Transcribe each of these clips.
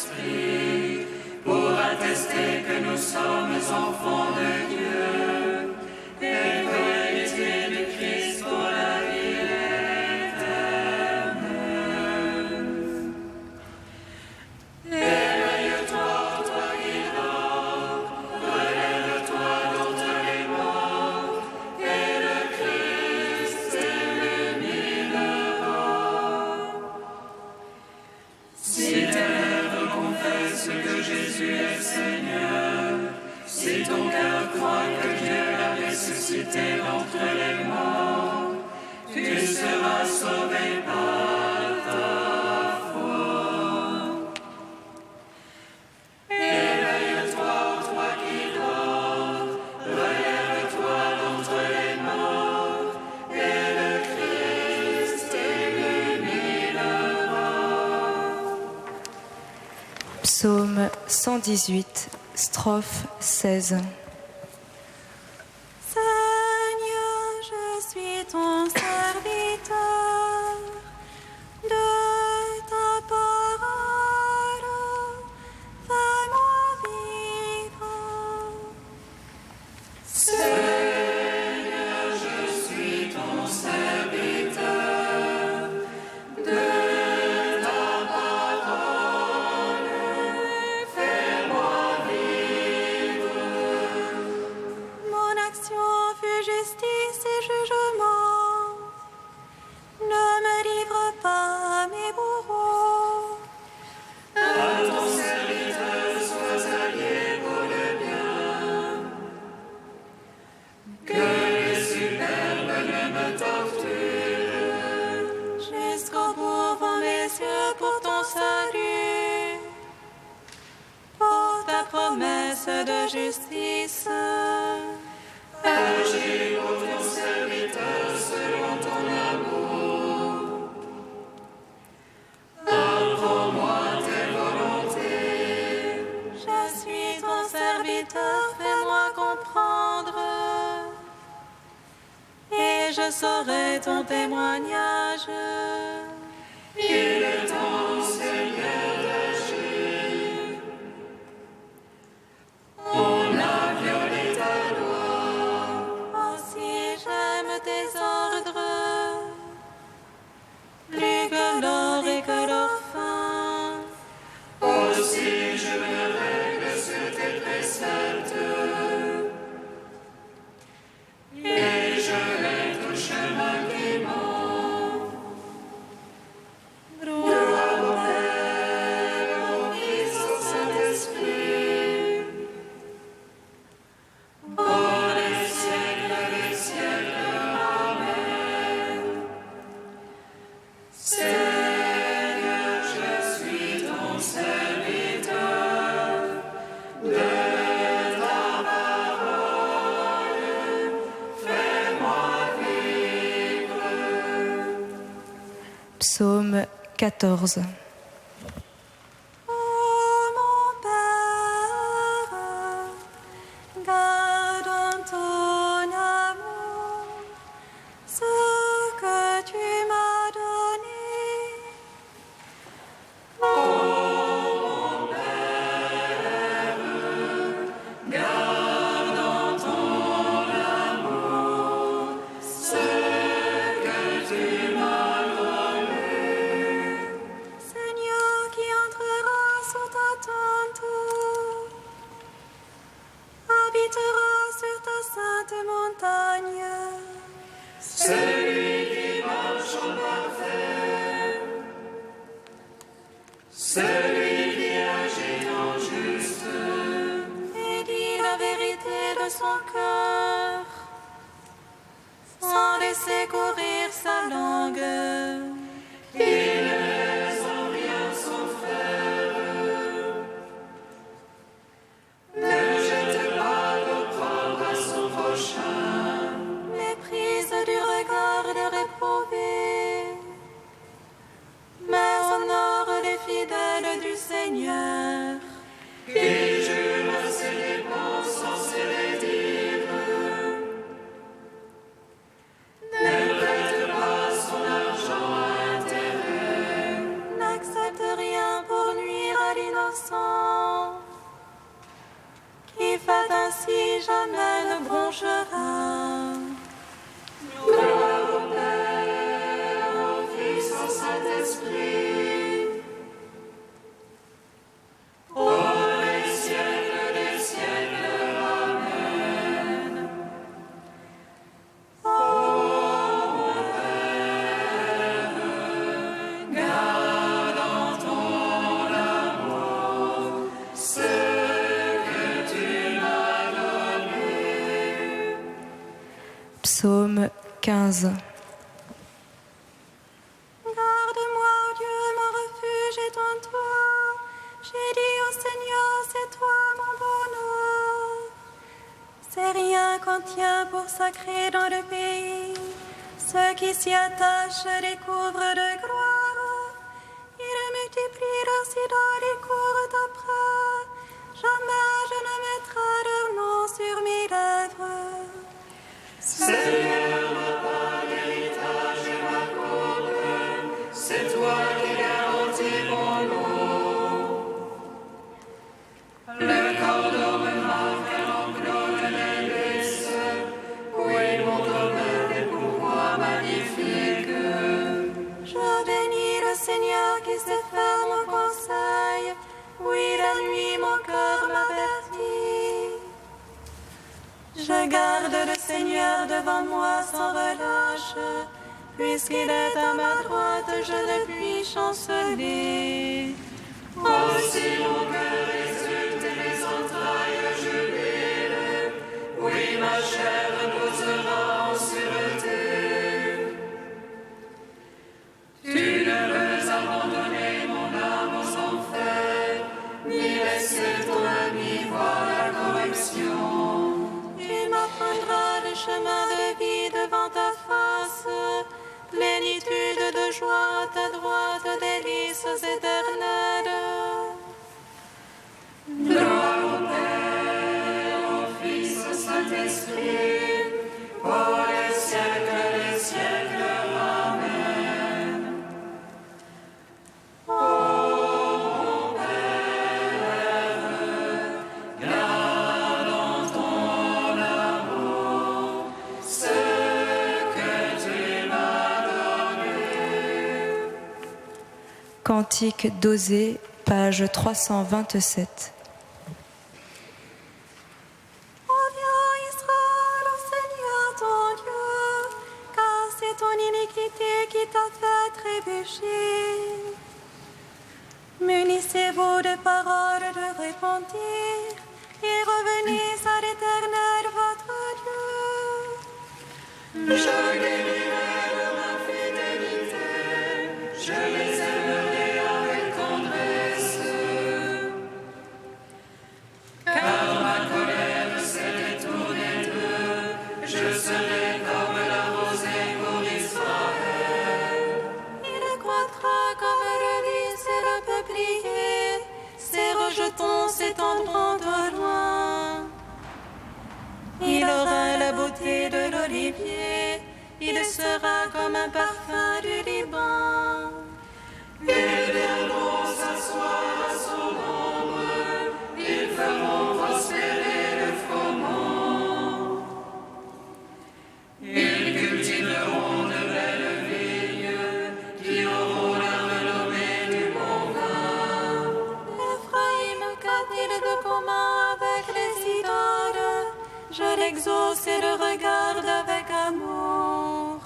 Saint-Esprit, pour attester que nous sommes enfants de Dieu et co-héritiers du Christ pour la vie éternelle. Éveille-toi, toi qui dors, relève-toi d'entre les morts, et le Christ s'illuminera. Si tes lèvres confessent que Jésus est Seigneur, si ton cœur croit que Dieu l'a ressuscité d'entre les morts, tu seras sauvé par ta foi. Éveille-toi, toi qui dors, relève-toi d'entre les morts, et le Christ t'illuminera. Psaume 118, strophe 16. Seigneur, je suis ton serviteur, de ta parole, fais-moi vivre. Seigneur, je suis ton serviteur, de ta parole, fais-moi vivre. Mon action fut justice et jugement. Ne me livre pas à mes bourreaux. À ton serviteur, sois allié pour le bien. Que les superbes ne me torturent. Jusqu'au bout vont mes yeux pour ton salut, pour ta promesse de justice. Agis pour ton serviteur selon ton amour. Apprends-moi tes volontés. Je suis ton serviteur, fais-moi comprendre, et je saurai ton témoignage. Il est temps, Seigneur, d'agir. On a violé ta loi. Aussi j'aime tes ordres, plus que l'or et que l'or fin. Aussi je me règle sur tes préceptes. Et je hais tout chemin qui ment. Gloire au Père, au Fils, au Saint-Esprit. Pour les siècles des siècles. Amen. Seigneur, je suis ton serviteur, de ta parole, fais-moi vivre. Psaume 14. Oh mon Père, garde en ton amour ce que tu m'as donné. Garde en ton amour ce que tu m'as donné. Seigneur, qui entrera sous ta tente, habitera sur ta sainte montagne. Celui qui marche en parfait, celui qui agit en juste, Et dit la vérité de son cœur, sans laisser courir sa langue. il ne laisse en rien son frère. Ne jette pas l'opprobre à son prochain. Méprise du regard de réprouvé, mais honore les fidèles du sang. Qui fait ainsi jamais ne bronchera. Gloire au Père, au Fils, au Saint-Esprit. Ô les siècles des siècles, Amen. Ô mon Père, garde en ton amour ce que tu m'as donné. Psaume 15. Garde-moi, ô Dieu, mon refuge est en toi. J'ai dit au Seigneur, c'est toi mon bonheur. C'est rien qu'on tient pour sacrer dans le pays. Ceux qui s'y attachent découvrent de gloire. Ils multiplient leurs idoles et courent après. Jamais je ne mettrai leur nom sur mes lèvres. Seigneur, ma part d'héritage et ma coupe, c'est toi qui garantis mon lot. Le cordeau me marque un enclos de délices, oui, mon domaine des pouvoirs magnifiques. Je bénis le Seigneur qui sait faire mon conseil. Oui, la nuit, mon cœur m'avertit. Je garde le Seigneur devant moi sans relâche. Puisqu'il est à ma droite, je ne puis chanceler. Aussi mon cœur exulte et mes entrailles jubilent. Oui, ma chair reposera en sûreté. Tu ne veux abandonner mon âme aux enfers, ni laisser ton ami voir la corruption. Il m'apprendra le chemin de vie devant ta face. Plénitude de joie à ta droite, délices éternelles. Gloire au Père, au Fils, au Saint-Esprit, pour les siècles des siècles. Amen. Ô mon Père, garde en ton amour ce que tu m'as donné. Cantique d'Osée, page 327. Reviens Israël au Seigneur ton Dieu, car c'est ton iniquité qui t'a fait trébucher. Munissez-vous de paroles de repentir et revenez à l'Éternel votre Dieu. Je guérirai de ma fidélité, je les aimerai avec tendresse. Car ma colère s'est détournée d'eux, je serai comme la rosée pour Israël. Il croîtra comme le lys et le peuplier, ses rejetons s'étendront de loin. Il aura la beauté de l'olivier, il sera comme un parfum du Liban. Ils viendront s'asseoir à son ombre, ils feront prospérer le froment. Ils cultiveront de belles vignes, qui auront la renommée du bon vin. Ephraïm qu'a-t-il de commun avec les idoles? Je l'exauce et le regarde avec amour.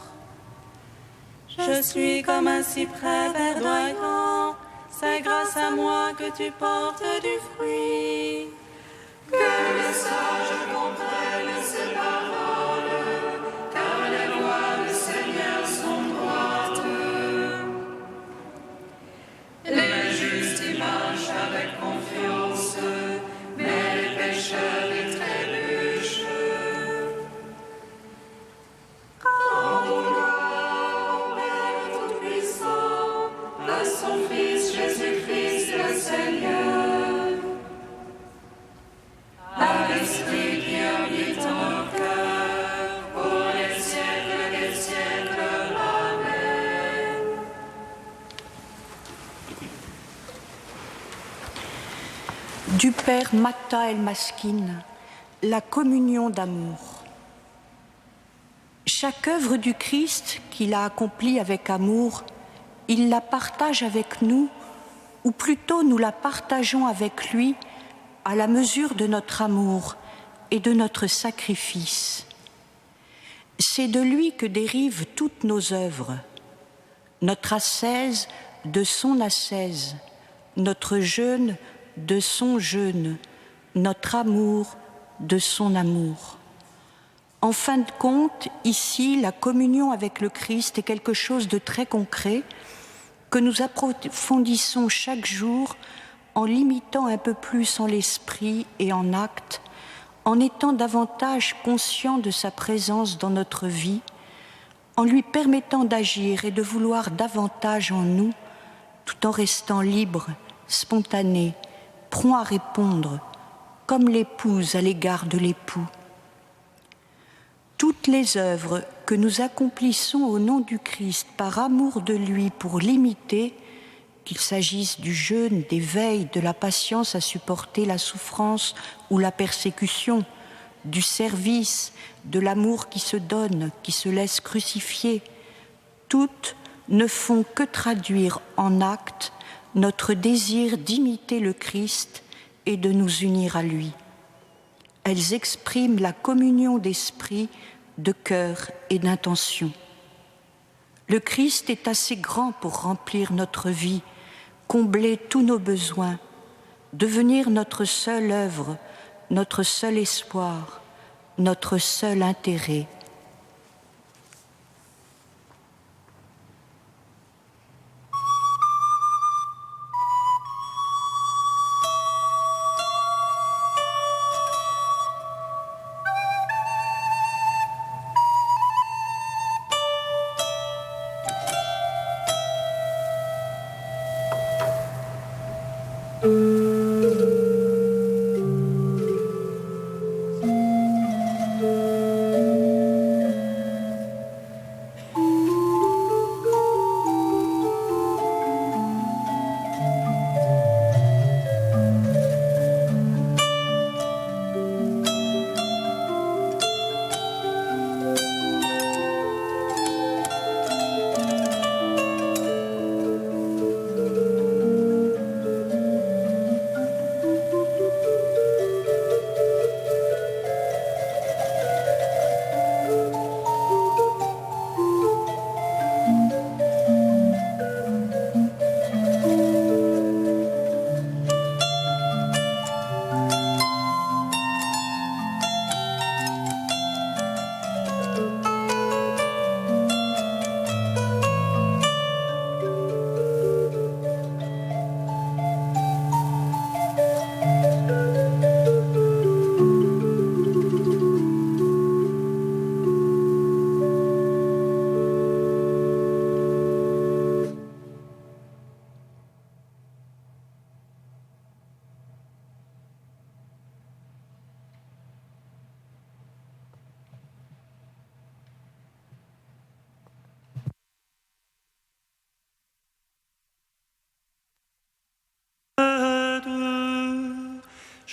Je suis comme un cyprès verdoyant, c'est grâce à moi que tu portes du fruit. Que les sages comprennent ces paroles, car les lois du Seigneur sont droites. Les justes y marchent avec confiance, mais les pécheurs y trébuchent. Rendons gloire au Père Tout-Puissant, à son Fils Jésus-Christ le Seigneur. Du Père Matta El Maskin, la communion d'amour. Chaque œuvre du Christ qu'il a accomplie avec amour, il la partage avec nous, ou plutôt nous la partageons avec lui à la mesure de notre amour et de notre sacrifice. C'est de lui que dérivent toutes nos œuvres, notre ascèse de son ascèse, notre jeûne de son jeûne, notre amour de son amour. En fin de compte, ici, la communion avec le Christ est quelque chose de très concret que nous approfondissons chaque jour en l'imitant un peu plus en l'esprit et en acte, en étant davantage conscients de sa présence dans notre vie, en lui permettant d'agir et de vouloir davantage en nous, tout en restant libre, spontané, prompt à répondre, comme l'épouse à l'égard de l'époux. Toutes les œuvres que nous accomplissons au nom du Christ par amour de lui pour l'imiter, qu'il s'agisse du jeûne, des veilles, de la patience à supporter la souffrance ou la persécution, du service, de l'amour qui se donne, qui se laisse crucifier, toutes ne font que traduire en actes notre désir d'imiter le Christ et de nous unir à lui. Elles expriment la communion d'esprit, de cœur et d'intention. Le Christ est assez grand pour remplir notre vie, combler tous nos besoins, devenir notre seule œuvre, notre seul espoir, notre seul intérêt.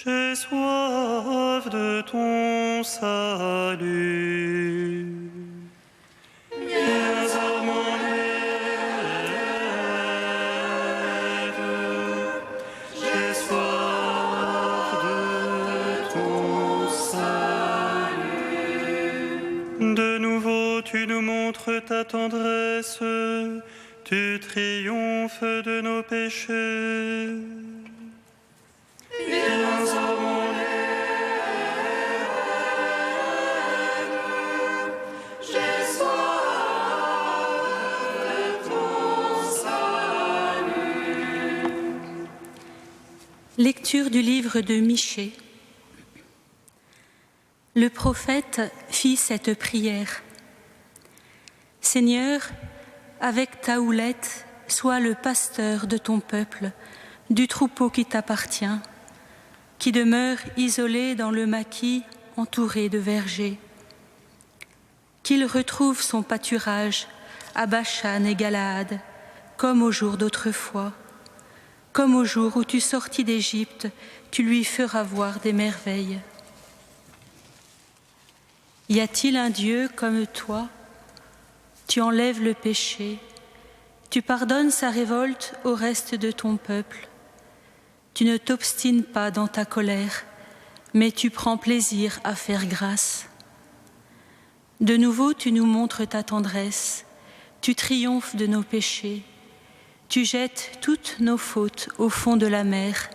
J'ai soif de ton salut. Viens à mon aide. J'ai soif de ton salut. De nouveau, tu nous montres ta tendresse. Tu triomphes de nos péchés. Viens à mon aide, j'ai soif de ton salut. Lecture du livre de Michée. Le prophète fit cette prière. Seigneur, avec ta houlette, sois le pasteur de ton peuple, du troupeau qui t'appartient, qui demeure isolé dans le maquis, entouré de vergers. Qu'il retrouve son pâturage à Bashan et Galaad, comme au jour d'autrefois, Comme au jour où tu sortis d'Égypte, tu lui feras voir des merveilles. Y a-t-il un Dieu comme toi? Tu enlèves le péché, tu pardonnes sa révolte au reste de ton peuple. Tu ne t'obstines pas dans ta colère, mais tu prends plaisir à faire grâce. De nouveau, tu nous montres ta tendresse, tu triomphes de nos péchés, tu jettes toutes nos fautes au fond de la mer.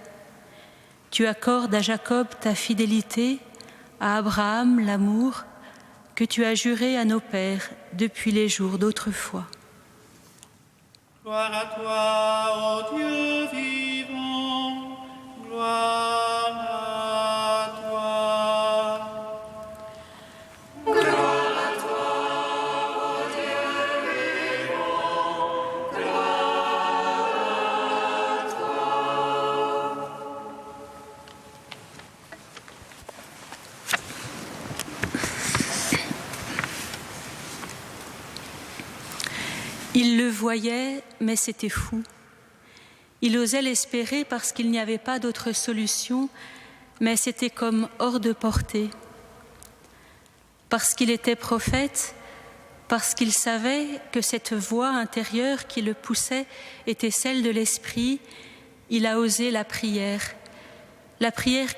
Tu accordes à Jacob ta fidélité, à Abraham l'amour que tu as juré à nos pères depuis les jours d'autrefois. Gloire à toi, ô Dieu vivant, gloire à toi. Gloire à toi, ô Dieu vivant, gloire à toi. Il le voyait, mais c'était fou. Il osait l'espérer parce qu'il n'y avait pas d'autre solution, mais c'était comme hors de portée. Parce qu'il était prophète, parce qu'il savait que cette voix intérieure qui le poussait était celle de l'Esprit, il a osé la prière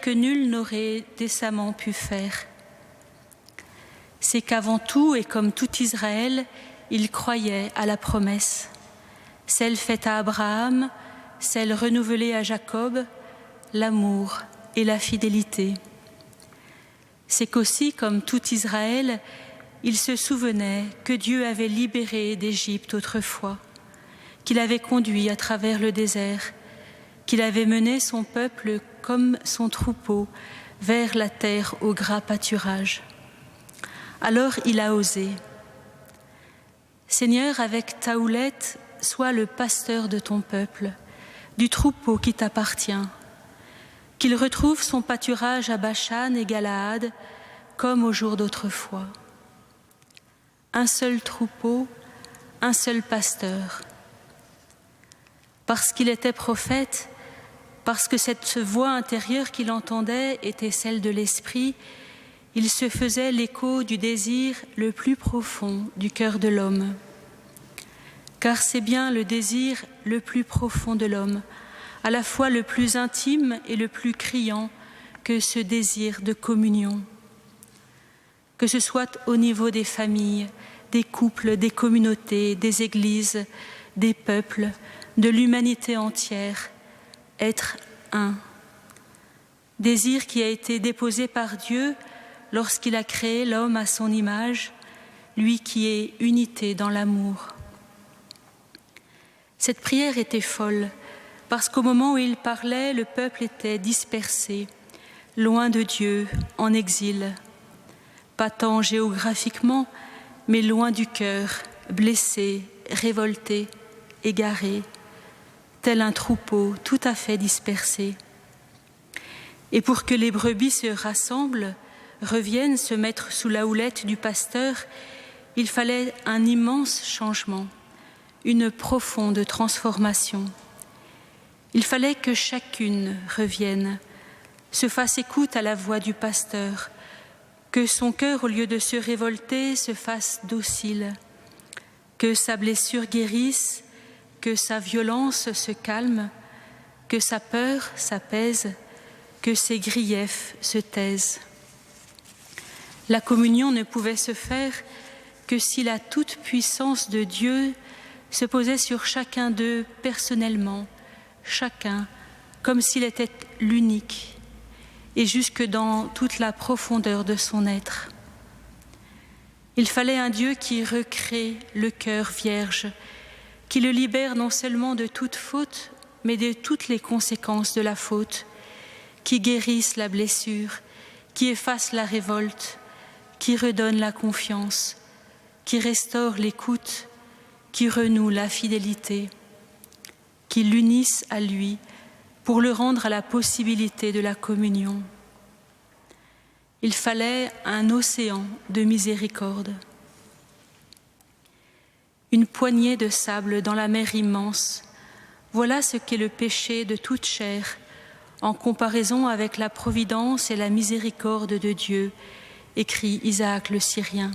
que nul n'aurait décemment pu faire. C'est qu'avant tout, et comme tout Israël, il croyait à la promesse, celle faite à Abraham, celle renouvelée à Jacob, l'amour et la fidélité. C'est qu'aussi, comme tout Israël, il se souvenait que Dieu avait libéré d'Égypte autrefois, qu'il avait conduit à travers le désert, qu'il avait mené son peuple comme son troupeau vers la terre au gras pâturage. Alors il a osé. Seigneur, avec ta houlette, sois le pasteur de ton peuple, du troupeau qui t'appartient, qu'il retrouve son pâturage à Bashan et Galaad, comme au jour d'autrefois. Un seul troupeau, un seul pasteur. Parce qu'il était prophète, parce que cette voix intérieure qu'il entendait était celle de l'Esprit, il se faisait l'écho du désir le plus profond du cœur de l'homme. Car c'est bien le désir le plus profond de l'homme, à la fois le plus intime et le plus criant que ce désir de communion. Que ce soit au niveau des familles, des couples, des communautés, des églises, des peuples, de l'humanité entière, être un. Désir qui a été déposé par Dieu lorsqu'il a créé l'homme à son image, lui qui est unité dans l'amour. Cette prière était folle, parce qu'au moment où il parlait, le peuple était dispersé, loin de Dieu, en exil. Pas tant géographiquement, mais loin du cœur, blessé, révolté, égaré, tel un troupeau tout à fait dispersé. Et pour que les brebis se rassemblent, reviennent se mettre sous la houlette du pasteur, il fallait un immense changement, une profonde transformation. Il fallait que chacune revienne, se fasse écoute à la voix du pasteur, que son cœur, au lieu de se révolter, se fasse docile, que sa blessure guérisse, que sa violence se calme, que sa peur s'apaise, que ses griefs se taisent. La communion ne pouvait se faire que si la toute-puissance de Dieu se posait sur chacun d'eux personnellement, chacun comme s'il était l'unique et jusque dans toute la profondeur de son être. Il fallait un Dieu qui recrée le cœur vierge, qui le libère non seulement de toute faute, mais de toutes les conséquences de la faute, qui guérisse la blessure, qui efface la révolte, qui redonne la confiance, qui restaure l'écoute, qui renoue la fidélité, qui l'unisse à lui pour le rendre à la possibilité de la communion. Il fallait un océan de miséricorde, une poignée de sable dans la mer immense. Voilà ce qu'est le péché de toute chair, en comparaison avec la providence et la miséricorde de Dieu, écrit Isaac le Syrien.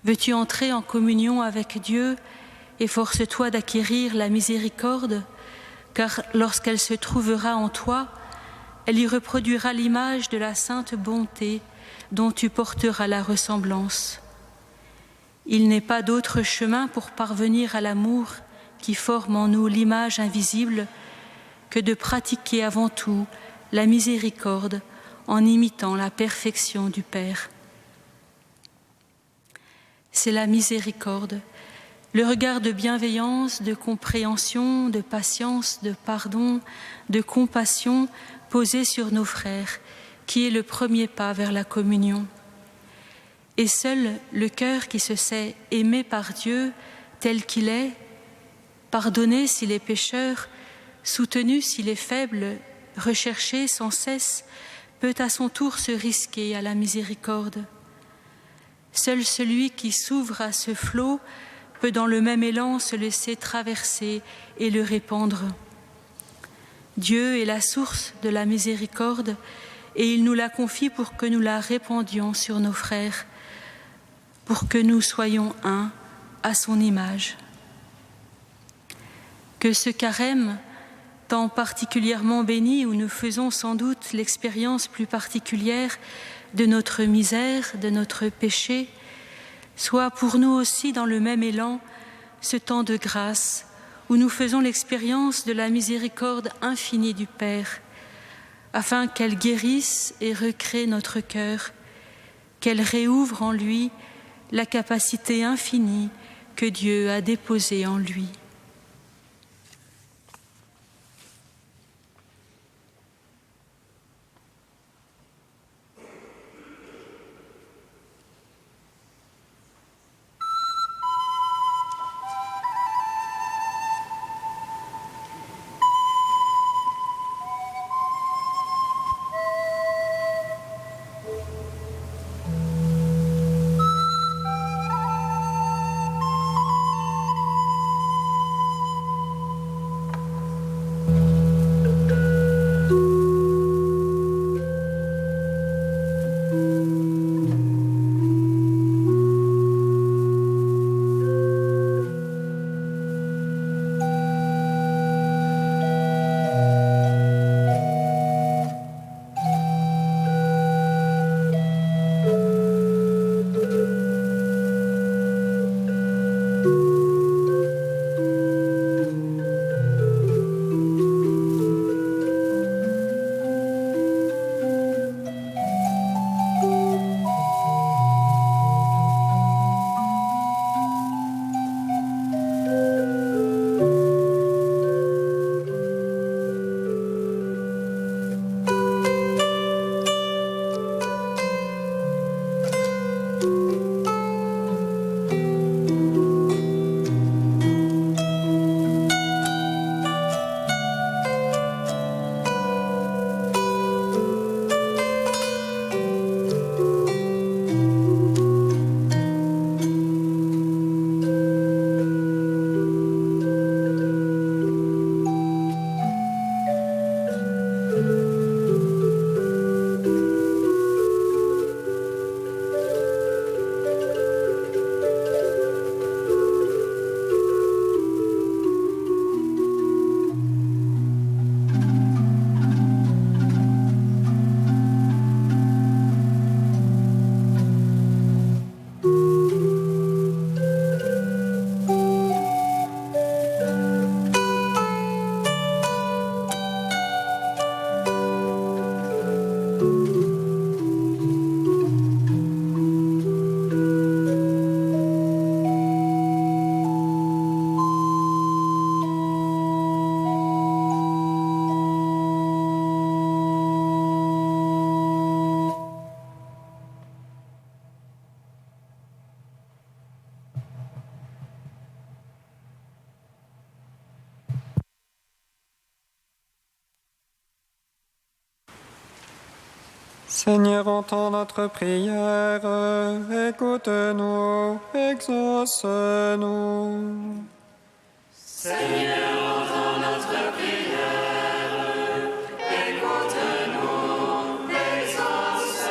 Veux-tu entrer en communion avec Dieu? Efforce-toi d'acquérir la miséricorde, car lorsqu'elle se trouvera en toi, elle y reproduira l'image de la sainte bonté dont tu porteras la ressemblance. Il n'est pas d'autre chemin pour parvenir à l'amour qui forme en nous l'image invisible que de pratiquer avant tout la miséricorde en imitant la perfection du Père. C'est la miséricorde, le regard de bienveillance, de compréhension, de patience, de pardon, de compassion posé sur nos frères, qui est le premier pas vers la communion. Et seul le cœur qui se sait aimé par Dieu tel qu'il est, pardonné s'il est pécheur, soutenu s'il est faible, recherché sans cesse, peut à son tour se risquer à la miséricorde. Seul celui qui s'ouvre à ce flot peut dans le même élan se laisser traverser et le répandre. Dieu est la source de la miséricorde et il nous la confie pour que nous la répandions sur nos frères, pour que nous soyons un à son image. Que ce carême, temps particulièrement béni où nous faisons sans doute l'expérience plus particulière de notre misère, de notre péché, soit pour nous aussi dans le même élan ce temps de grâce où nous faisons l'expérience de la miséricorde infinie du Père, afin qu'elle guérisse et recrée notre cœur, qu'elle réouvre en lui la capacité infinie que Dieu a déposée en lui. Seigneur, entends notre prière, écoute-nous, exauce-nous. Seigneur, entends notre prière, écoute-nous, exauce-nous.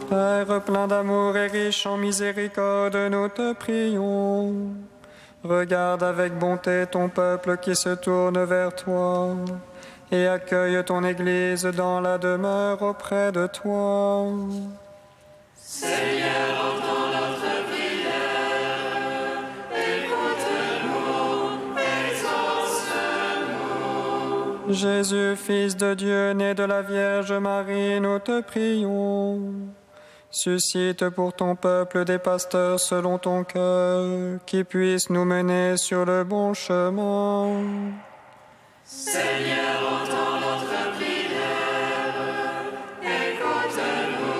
Père plein d'amour et riche en miséricorde, nous te prions. Regarde avec bonté ton peuple qui se tourne vers toi et accueille ton Église dans la demeure auprès de toi. Seigneur, entends notre prière, écoute-nous, exauce-nous. Jésus, Fils de Dieu, né de la Vierge Marie, nous te prions. Suscite pour ton peuple des pasteurs selon ton cœur, qui puissent nous mener sur le bon chemin. Seigneur, entends notre prière, écoute-nous,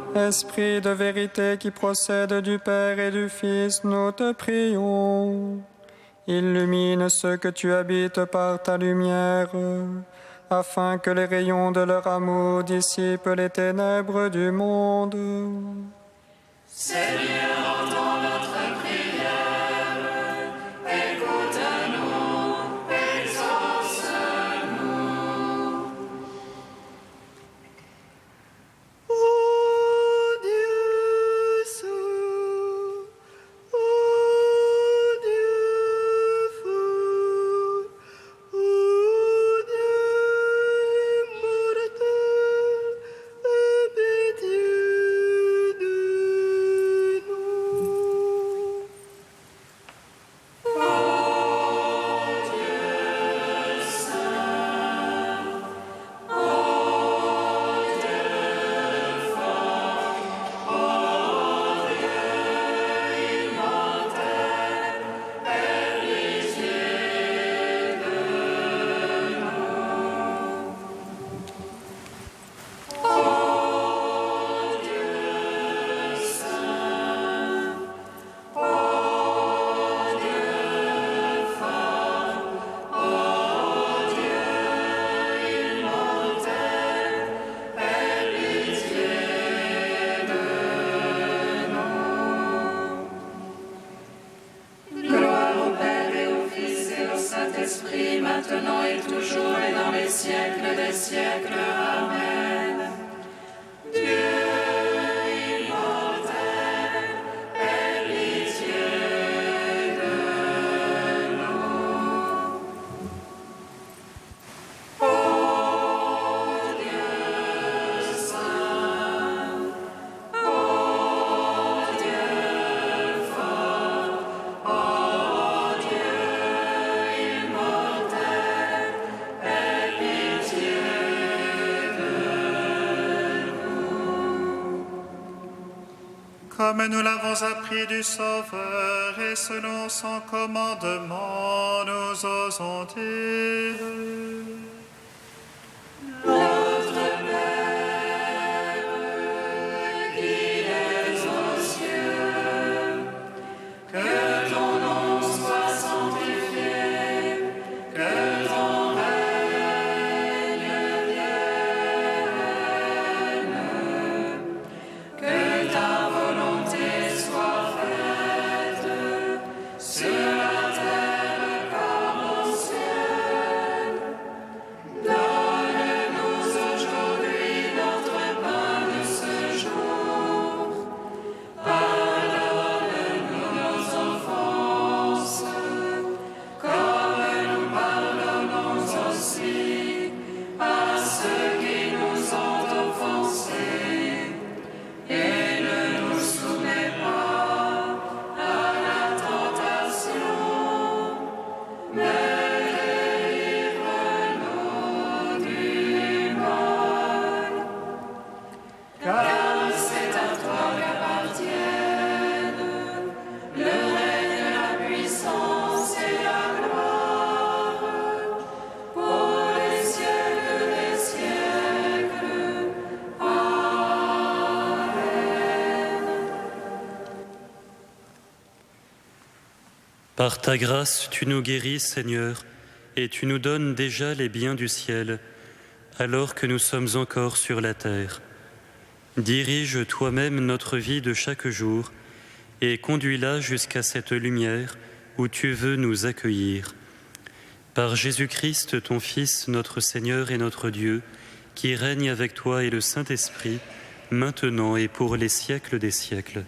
exauce-nous. Esprit de vérité qui procède du Père et du Fils, nous te prions. Illumine ceux que tu habites par ta lumière, afin que les rayons de leur amour dissipent les ténèbres du monde. Seigneur, entends notre prière, écoute-nous, exauce-nous. Ô Dieu saint, ô Dieu fort, ô Dieu immortel, aie pitié de nous. Ô Dieu saint, ô Dieu fort, ô Dieu immortel, aie pitié de nous. Ô Dieu saint, ô Dieu fort, ô Dieu immortel, aie pitié de nous. Gloire au Père et au Fils et au Saint-Esprit, maintenant et toujours et dans les siècles des siècles. Amen. Dieu immortel, aie pitié de nous. Ô Dieu saint, ô Dieu fort, ô Dieu immortel, aie pitié de nous. Comme nous l'avons appris du Sauveur et selon son commandement, nous osons dire: Notre Père, qui es aux cieux, que ton nom soit sanctifié, que ton règne vienne, que ta volonté soit faite sur la terre comme au ciel. Donne-nous aujourd'hui notre pain de ce jour. Pardonne-nous nos offenses, comme nous pardonnons aussi à ceux qui nous ont offensés. Et ne nous soumets pas à la tentation, mais délivre-nous du mal. Car c'est à toi qu'appartiennent le règne, la puissance et la gloire pour les siècles des siècles. Amen. Par ta grâce, tu nous guéris, Seigneur, et tu nous donnes déjà les biens du ciel, alors que nous sommes encore sur la terre. Dirige toi-même notre vie de chaque jour, et conduis-la jusqu'à cette lumière où tu veux nous accueillir. Par Jésus-Christ, ton Fils, notre Seigneur et notre Dieu, qui règne avec toi et le Saint-Esprit, maintenant et pour les siècles des siècles.